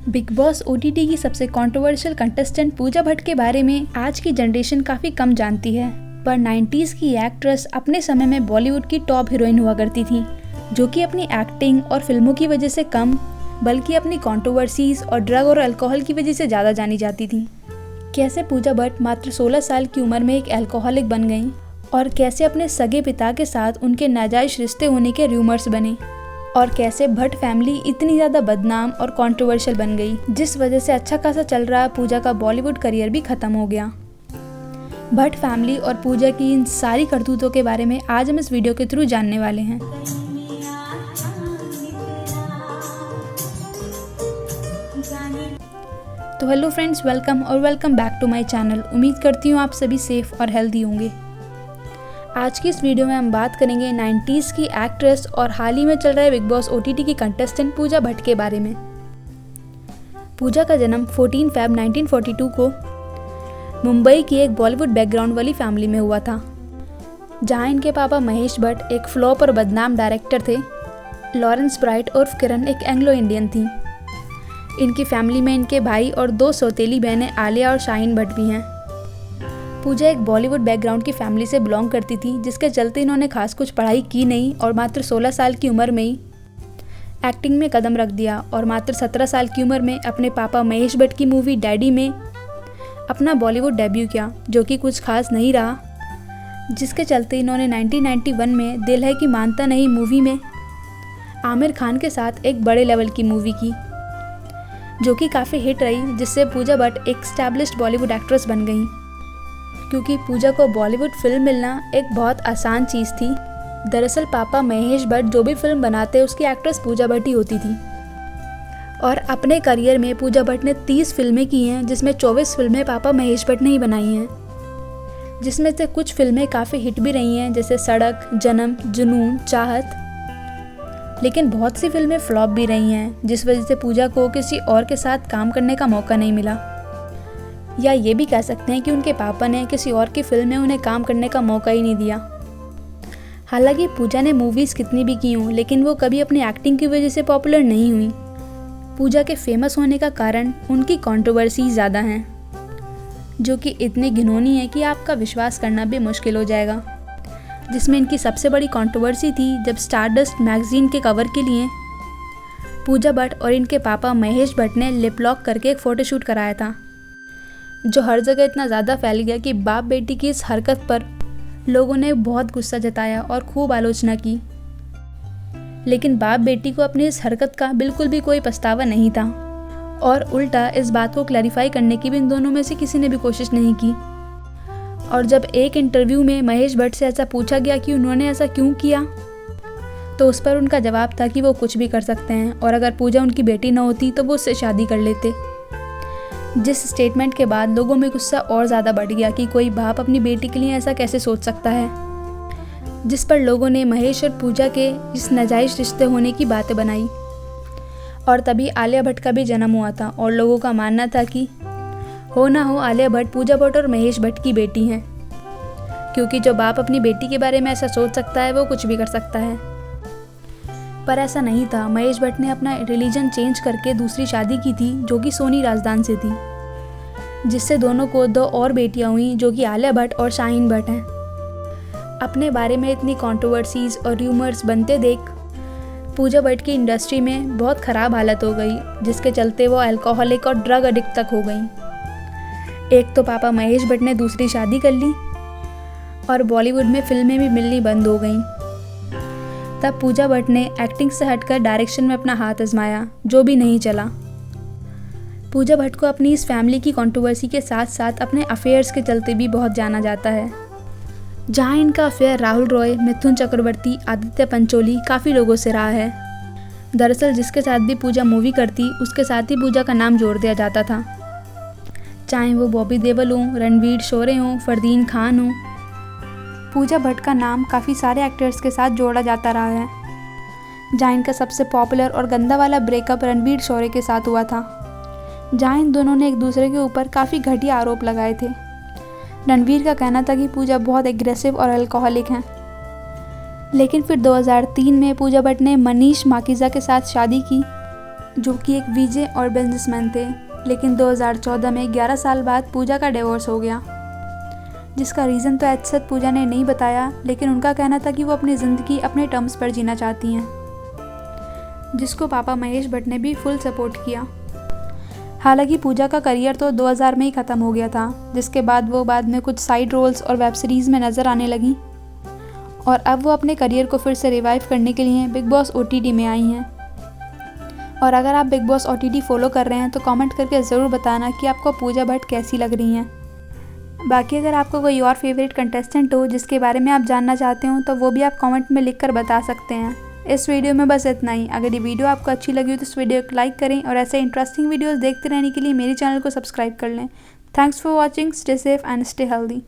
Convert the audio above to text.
Big boss OTT की सबसे controversial contestant Pooja Bhatt के बारे में आज की जनरेशन काफ़ी कम जानती है, पर 90s की एक्ट्रेस अपने समय में बॉलीवुड की टॉप हीरोइन हुआ करती थी, जो कि अपनी एक्टिंग और फिल्मों की वजह से कम बल्कि अपनी कंट्रोवर्सीज और ड्रग और अल्कोहल की वजह से ज़्यादा जानी जाती थी। कैसे पूजा भट्ट मात्र 16 साल की उम्र में एक अल्कोहलिक बन गईं और कैसे अपने सगे पिता के साथ उनके नाजायज रिश्ते होने के रूमर्स बने और कैसे भट्ट फैमिली इतनी ज़्यादा बदनाम और कंट्रोवर्शियल बन गई, जिस वजह से अच्छा खासा चल रहा पूजा का बॉलीवुड करियर भी ख़त्म हो गया। भट्ट फैमिली और पूजा की इन सारी करतूतों के बारे में आज हम इस वीडियो के थ्रू जानने वाले हैं। तो hello friends, welcome back to my channel. उम्मीद करती हूँ आप सभी सेफ और हेल्दी होंगे। आज की इस वीडियो में हम बात करेंगे 90s की एक्ट्रेस और हाल ही में चल रहे बिग बॉस ओटीटी की कंटेस्टेंट पूजा भट्ट के बारे में। पूजा का जन्म 14 फ़रवरी 1942 को मुंबई की एक बॉलीवुड बैकग्राउंड वाली फैमिली में हुआ था, जहां इनके पापा महेश भट्ट एक फ्लॉप और बदनाम डायरेक्टर थे। लॉरेंस ब्राइट और किरण एक एंग्लो इंडियन थी। इनकी फैमिली में इनके भाई और दो सौतेली बहनें आलिया और शाहीन भट्ट भी हैं। पूजा एक बॉलीवुड बैकग्राउंड की फैमिली से बिलोंग करती थी, जिसके चलते इन्होंने खास कुछ पढ़ाई की नहीं और मात्र 16 साल की उम्र में ही एक्टिंग में कदम रख दिया और मात्र 17 साल की उम्र में अपने पापा महेश भट्ट की मूवी डैडी में अपना बॉलीवुड डेब्यू किया, जो कि कुछ खास नहीं रहा, जिसके चलते इन्होंने 1991 में दिल है कि मानता नहीं मूवी में आमिर खान के साथ एक बड़े लेवल की मूवी की, जो कि काफ़ी हिट रही, जिससे पूजा भट्ट एक स्टैब्लिश्ड बॉलीवुड एक्ट्रेस बन गई। क्योंकि पूजा को बॉलीवुड फिल्म मिलना एक बहुत आसान चीज़ थी। दरअसल पापा महेश भट्ट जो भी फिल्म बनाते उसकी एक्ट्रेस पूजा भट्ट ही होती थी। और अपने करियर में पूजा भट्ट ने 30 फिल्में की हैं, जिसमें 24 फिल्में पापा महेश भट्ट ने ही बनाई हैं, जिसमें से कुछ फिल्में काफ़ी हिट भी रही हैं, जैसे सड़क, जन्म, जुनून, चाहत। लेकिन बहुत सी फिल्में फ्लॉप भी रही हैं, जिस वजह से पूजा को किसी और के साथ काम करने का मौका नहीं मिला, या ये भी कह सकते हैं कि उनके पापा ने किसी और की फिल्म में उन्हें काम करने का मौका ही नहीं दिया। हालांकि पूजा ने मूवीज़ कितनी भी की हों, लेकिन वो कभी अपनी एक्टिंग की वजह से पॉपुलर नहीं हुई। पूजा के फेमस होने का कारण उनकी कंट्रोवर्सी ज़्यादा हैं, जो कि इतनी घिनौनी है कि आपका विश्वास करना भी मुश्किल हो जाएगा। जिसमें इनकी सबसे बड़ी कंट्रोवर्सी थी जब स्टारडस्ट मैगजीन के कवर के लिए पूजा भट्ट और इनके पापा महेश भट्ट ने लिप लॉक करके एक फ़ोटोशूट कराया था, जो हर जगह इतना ज़्यादा फैल गया कि बाप बेटी की इस हरकत पर लोगों ने बहुत गुस्सा जताया और खूब आलोचना की। लेकिन बाप बेटी को अपनी इस हरकत का बिल्कुल भी कोई पछतावा नहीं था और उल्टा इस बात को क्लैरिफाई करने की भी इन दोनों में से किसी ने भी कोशिश नहीं की। और जब एक इंटरव्यू में महेश भट्ट से ऐसा पूछा गया कि उन्होंने ऐसा क्यों किया, तो उस पर उनका जवाब था कि वो कुछ भी कर सकते हैं और अगर पूजा उनकी बेटी न होती तो वो उससे शादी कर लेते। जिस स्टेटमेंट के बाद लोगों में गुस्सा और ज़्यादा बढ़ गया कि कोई बाप अपनी बेटी के लिए ऐसा कैसे सोच सकता है, जिस पर लोगों ने महेश और पूजा के इस नाजायज रिश्ते होने की बातें बनाई। और तभी आलिया भट्ट का भी जन्म हुआ था और लोगों का मानना था कि हो ना हो आलिया भट्ट पूजा भट्ट और महेश भट्ट की बेटी हैं, क्योंकि जो बाप अपनी बेटी के बारे में ऐसा सोच सकता है वो कुछ भी कर सकता है। पर ऐसा नहीं था। महेश भट्ट ने अपना रिलीजन चेंज करके दूसरी शादी की थी, जो कि सोनी राजदान से थी, जिससे दोनों को 2 और बेटियां हुई, जो कि आलिया भट्ट और शाहीन भट्ट हैं। अपने बारे में इतनी कंट्रोवर्सीज और र्यूमर्स बनते देख पूजा भट्ट की इंडस्ट्री में बहुत ख़राब हालत हो गई, जिसके चलते वो अल्कोहलिक और ड्रग एडिक्ट तक हो गई। एक तो पापा महेश भट्ट ने दूसरी शादी कर ली और बॉलीवुड में फिल्में भी मिलनी बंद हो गईं। तब पूजा भट्ट ने एक्टिंग से हटकर डायरेक्शन में अपना हाथ आजमाया, जो भी नहीं चला। पूजा भट्ट को अपनी इस फैमिली की कंट्रोवर्सी के साथ साथ अपने अफेयर्स के चलते भी बहुत जाना जाता है, जहां इनका अफेयर राहुल रॉय, मिथुन चक्रवर्ती, आदित्य पंचोली काफ़ी लोगों से रहा है। दरअसल जिसके साथ भी पूजा मूवी करती उसके साथ ही पूजा का नाम जोड़ दिया जाता था, चाहे वो बॉबी देओल हों, रणवीर शोरे हों, फरदीन खान हों। पूजा भट्ट का नाम काफ़ी सारे एक्टर्स के साथ जोड़ा जाता रहा है, जहाँ इनका सबसे पॉपुलर और गंदा वाला ब्रेकअप रणवीर शोरे के साथ हुआ था, जहाँ इन दोनों ने एक दूसरे के ऊपर काफ़ी घटिया आरोप लगाए थे। रणवीर का कहना था कि पूजा बहुत एग्रेसिव और अल्कोहलिक हैं, लेकिन फिर 2003 में पूजा भट्ट ने मनीष माखीजा के साथ शादी की, जो कि एक वीजे और बिजनेसमैन थे। लेकिन 2014 में 11 साल बाद पूजा का डिवोर्स हो गया, जिसका रीज़न तो एज सच पूजा ने नहीं बताया, लेकिन उनका कहना था कि वो अपनी ज़िंदगी अपने टर्म्स पर जीना चाहती हैं, जिसको पापा महेश भट्ट ने भी फुल सपोर्ट किया। हालांकि पूजा का करियर तो 2000 में ही ख़त्म हो गया था, जिसके बाद वो बाद में कुछ साइड रोल्स और वेब सीरीज़ में नज़र आने लगी और अब वो अपने करियर को फिर से रिवाइव करने के लिए बिग बॉस OTT में आई हैं। और अगर आप बिग बॉस OTT फॉलो कर रहे हैं तो कमेंट करके ज़रूर बताना कि आपको पूजा भट्ट कैसी लग रही हैं। बाकी अगर आपको कोई और फेवरेट कंटेस्टेंट हो जिसके बारे में आप जानना चाहते हो तो वो भी आप कमेंट में लिख कर बता सकते हैं। इस वीडियो में बस इतना ही। अगर ये वीडियो आपको अच्छी लगी हो तो इस वीडियो को लाइक करें और ऐसे इंटरेस्टिंग वीडियोस देखते रहने के लिए मेरे चैनल को सब्सक्राइब कर लें। Thanks for watching. Stay safe and stay healthy.